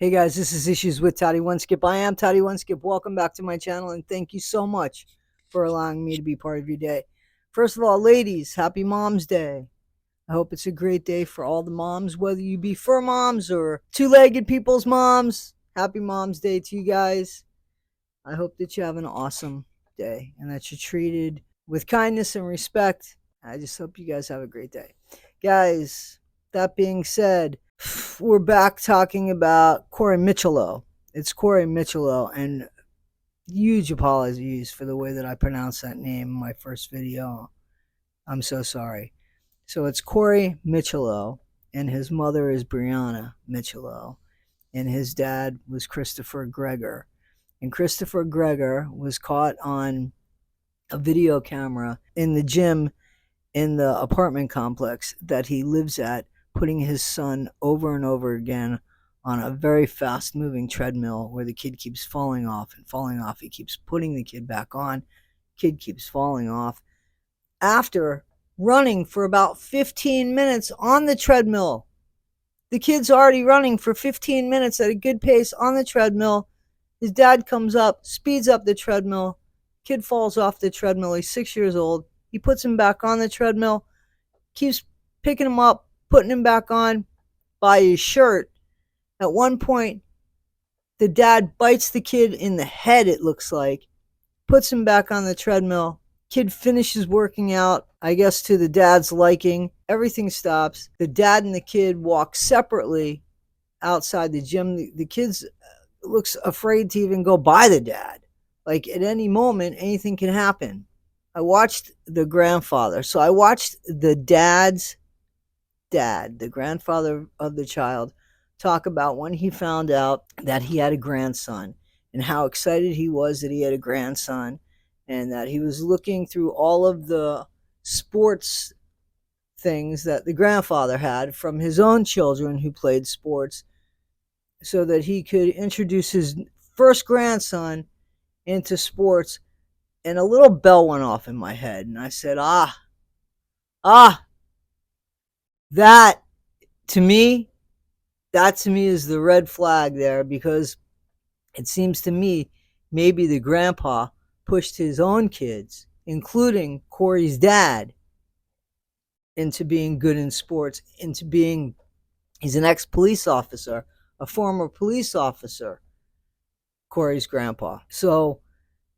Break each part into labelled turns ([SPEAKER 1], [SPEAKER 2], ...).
[SPEAKER 1] Hey guys, this is Issues with Toddy One Skip. I am Toddy One Skip. Welcome back to my channel, and thank you so much for allowing me to be part of your day. First of all, ladies, happy Mom's Day. I hope it's a great day for all the moms, whether you be fur moms or two-legged people's moms. Happy Mom's Day to you guys. I hope that you have an awesome day and that you're treated with kindness and respect. I just hope you guys have a great day. Guys, that being said, we're back talking about Corey Micciolo. It's Corey Micciolo, and huge apologies for the way that I pronounced that name in my first video. I'm so sorry. So it's Corey Micciolo, and his mother is Brianna Micciolo, and his dad was Christopher Gregor. And Christopher Gregor was caught on a video camera in the gym in the apartment complex that he lives at, putting his son over and over again on a very fast moving treadmill where the kid keeps falling off and falling off. He keeps putting the kid back on. Kid keeps falling off. After running for about 15 minutes on the treadmill, the kid's already running for 15 minutes at a good pace on the treadmill. His dad comes up, speeds up the treadmill. Kid falls off the treadmill. He's 6 years old. He puts him back on the treadmill, keeps picking him up, putting him back on by his shirt. At one point, the dad bites the kid in the head, it looks like, puts him back on the treadmill. Kid finishes working out, I guess to the dad's liking. Everything stops. The dad and the kid walk separately outside the gym. The kid looks afraid to even go by the dad. Like at any moment, anything can happen. I watched the grandfather. So I watched the dad's dad, the grandfather of the child, talk about when he found out that he had a grandson and how excited he was that he had a grandson, and that he was looking through all of the sports things that the grandfather had from his own children who played sports so that he could introduce his first grandson into sports. And a little bell went off in my head, and I said, that to me is the red flag there, because it seems to me maybe the grandpa pushed his own kids, including Corey's dad, into being good in sports, into being, he's an ex-police officer, a former police officer, Corey's grandpa. So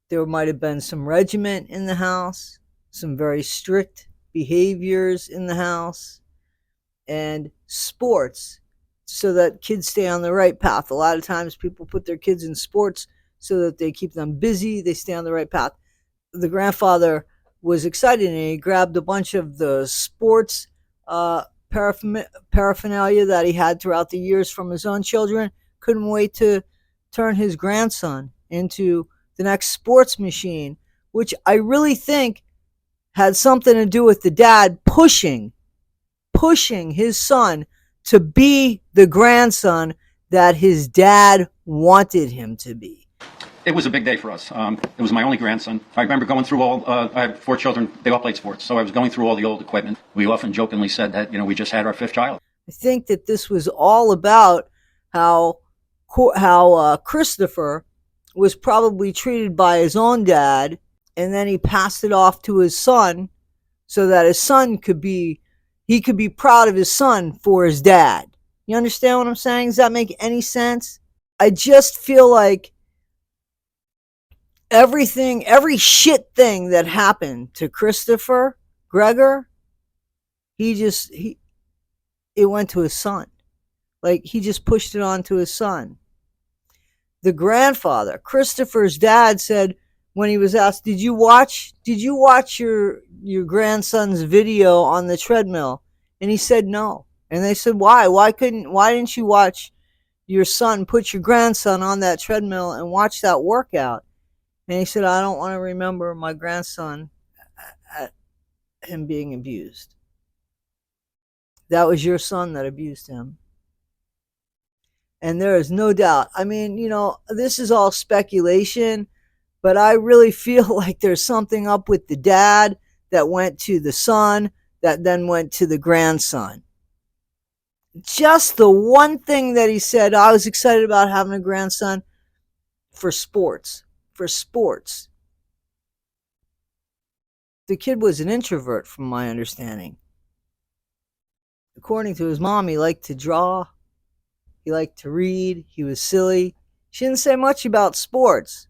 [SPEAKER 1] there might have been some regiment in the house, some very strict behaviors in the house, and sports so that kids stay on the right path. A lot of times people put their kids in sports so that they keep them busy, they stay on the right path. The grandfather was excited, and he grabbed a bunch of the sports paraphernalia that he had throughout the years from his own children. Couldn't wait to turn his grandson into the next sports machine, which I really think had something to do with the dad pushing his son to be the grandson that his dad wanted him to be.
[SPEAKER 2] It was a big day for us. It was my only grandson. I remember going through all, I have 4 children, they all played sports, so I was going through all the old equipment. We often jokingly said that, we just had our 5th child.
[SPEAKER 1] I think that this was all about how Christopher was probably treated by his own dad, and then he passed it off to his son so that his son could be proud of his son for his dad. You understand what I'm saying? Does that make any sense? I just feel like every shit thing that happened to Christopher Gregor, it went to his son. Like, he just pushed it on to his son. The grandfather, Christopher's dad, said when he was asked, did you watch your grandson's video on the treadmill? And he said no. And they said, why didn't you watch your son put your grandson on that treadmill and watch that workout? And he said, I don't want to remember my grandson, him being abused. That was your son that abused him. And there is no doubt. I mean, this is all speculation, but I really feel like there's something up with the dad that went to the son, that then went to the grandson. Just the one thing that he said, I was excited about having a grandson for sports. For sports. The kid was an introvert, from my understanding. According to his mom, he liked to draw, he liked to read, he was silly. She didn't say much about sports.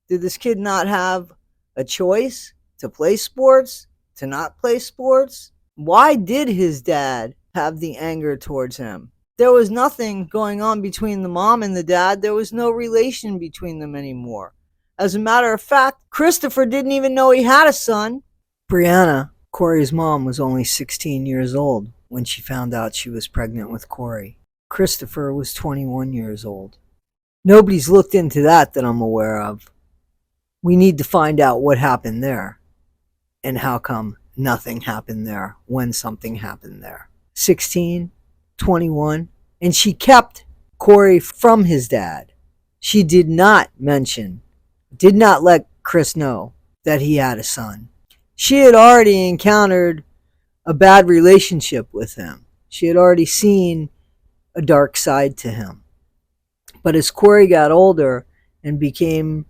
[SPEAKER 1] Did this kid not have a choice to play sports, to not play sports? Why did his dad have the anger towards him? There was nothing going on between the mom and the dad. There was no relation between them anymore. As a matter of fact, Christopher didn't even know he had a son. Brianna, Corey's mom, was only 16 years old when she found out she was pregnant with Corey. Christopher was 21 years old. Nobody's looked into that I'm aware of. We need to find out what happened there and how come nothing happened there when something happened there. 16, 21, and she kept Corey from his dad. She did not let Chris know that he had a son. She had already encountered a bad relationship with him. She had already seen a dark side to him. But as Corey got older and became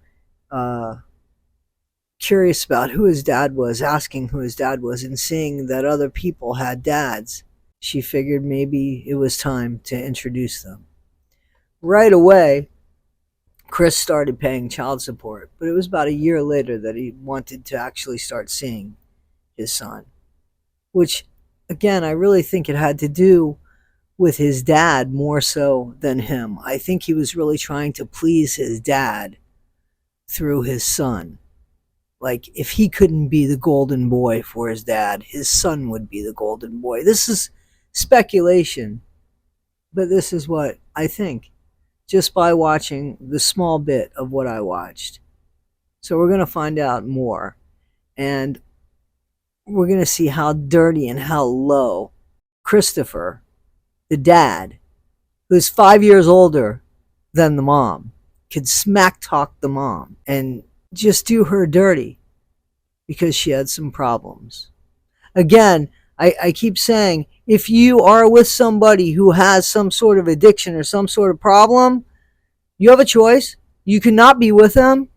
[SPEAKER 1] curious about who his dad was, asking who his dad was, and seeing that other people had dads, she figured maybe it was time to introduce them. Right away, Chris started paying child support, but it was about a year later that he wanted to actually start seeing his son, which, again, I really think it had to do with his dad more so than him. I think he was really trying to please his dad through his son. Like, if he couldn't be the golden boy for his dad, his son would be the golden boy. This is speculation, but this is what I think, just by watching the small bit of what I watched. So we're going to find out more, and we're going to see how dirty and how low Christopher, the dad, who's 5 years older than the mom, could smack talk the mom and just do her dirty because she had some problems. Again, I keep saying, if you are with somebody who has some sort of addiction or some sort of problem, you have a choice. You cannot be with them.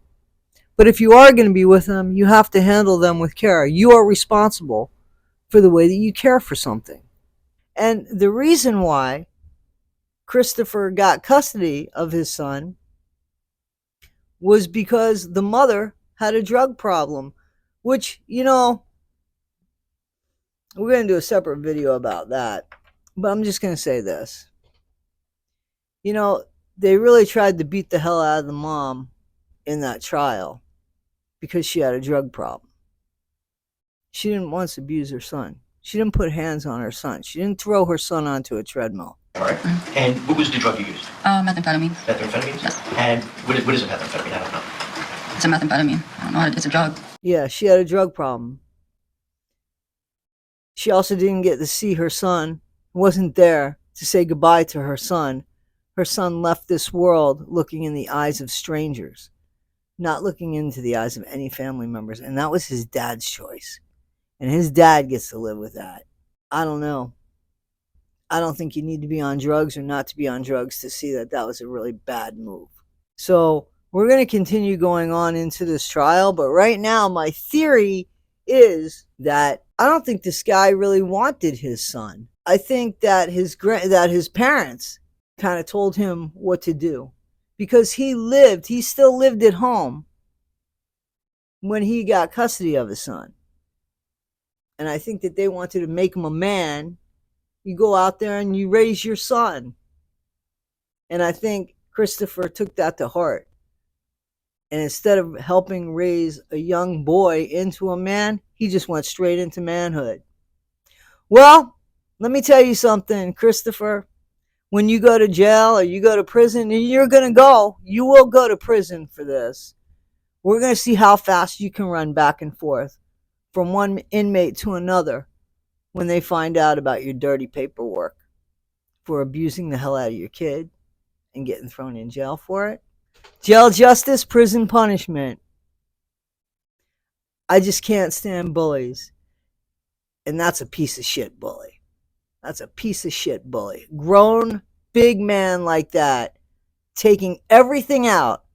[SPEAKER 1] But if you are going to be with them, you have to handle them with care. You are responsible for the way that you care for something. And the reason why Christopher got custody of his son was because the mother had a drug problem, which, we're going to do a separate video about that. But I'm just going to say this. They really tried to beat the hell out of the mom in that trial because she had a drug problem. She didn't once abuse her son. She didn't put hands on her son. She didn't throw her son onto a treadmill.
[SPEAKER 3] All right. Mm-hmm. And what was the drug you used?
[SPEAKER 4] Methamphetamine.
[SPEAKER 3] Methamphetamine?
[SPEAKER 4] Yes.
[SPEAKER 3] And what is a methamphetamine? I don't know.
[SPEAKER 4] It's a methamphetamine. I don't know. It's a drug.
[SPEAKER 1] Yeah, she had a drug problem. She also didn't get to see her son. Wasn't there to say goodbye to her son. Her son left this world looking in the eyes of strangers, not looking into the eyes of any family members. And that was his dad's choice. And his dad gets to live with that. I don't know. I don't think you need to be on drugs or not to be on drugs to see that that was a really bad move. So we're going to continue going on into this trial. But right now, my theory is that I don't think this guy really wanted his son. I think that his parents kind of told him what to do, because he still lived at home when he got custody of his son. And I think that they wanted to make him a man. You go out there and you raise your son. And I think Christopher took that to heart. And instead of helping raise a young boy into a man, he just went straight into manhood. Well, let me tell you something, Christopher. When you go to jail or you go to prison, and you will go to prison for this. We're going to see how fast you can run back and forth from one inmate to another when they find out about your dirty paperwork for abusing the hell out of your kid and getting thrown in jail for it. Jail justice, prison punishment. I just can't stand bullies. And that's a piece of shit bully. That's a piece of shit bully. Grown, big man like that, taking everything out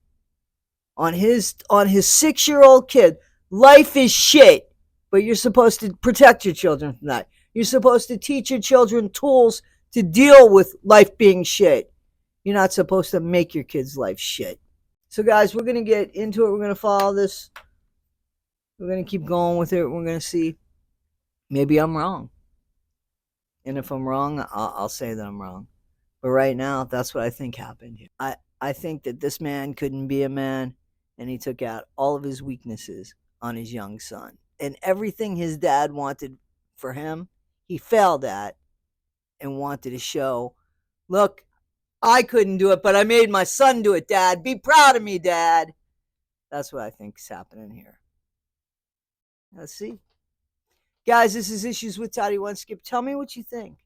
[SPEAKER 1] on his 6-year-old kid. Life is shit, but you're supposed to protect your children from that. You're supposed to teach your children tools to deal with life being shit. You're not supposed to make your kids' life shit. So, guys, we're going to get into it. We're going to follow this. We're going to keep going with it. We're going to see. Maybe I'm wrong. And if I'm wrong, I'll say that I'm wrong. But right now, that's what I think happened here. I think that this man couldn't be a man, and he took out all of his weaknesses on his young son. And everything his dad wanted for him, he failed at and wanted to show, look, I couldn't do it, but I made my son do it, Dad. Be proud of me, Dad. That's what I think is happening here. Let's see. Guys, this is Issues with Toddy One Skip. Tell me what you think.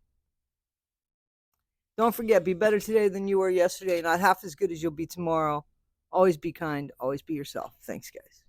[SPEAKER 1] Don't forget, be better today than you were yesterday. Not half as good as you'll be tomorrow. Always be kind. Always be yourself. Thanks, guys.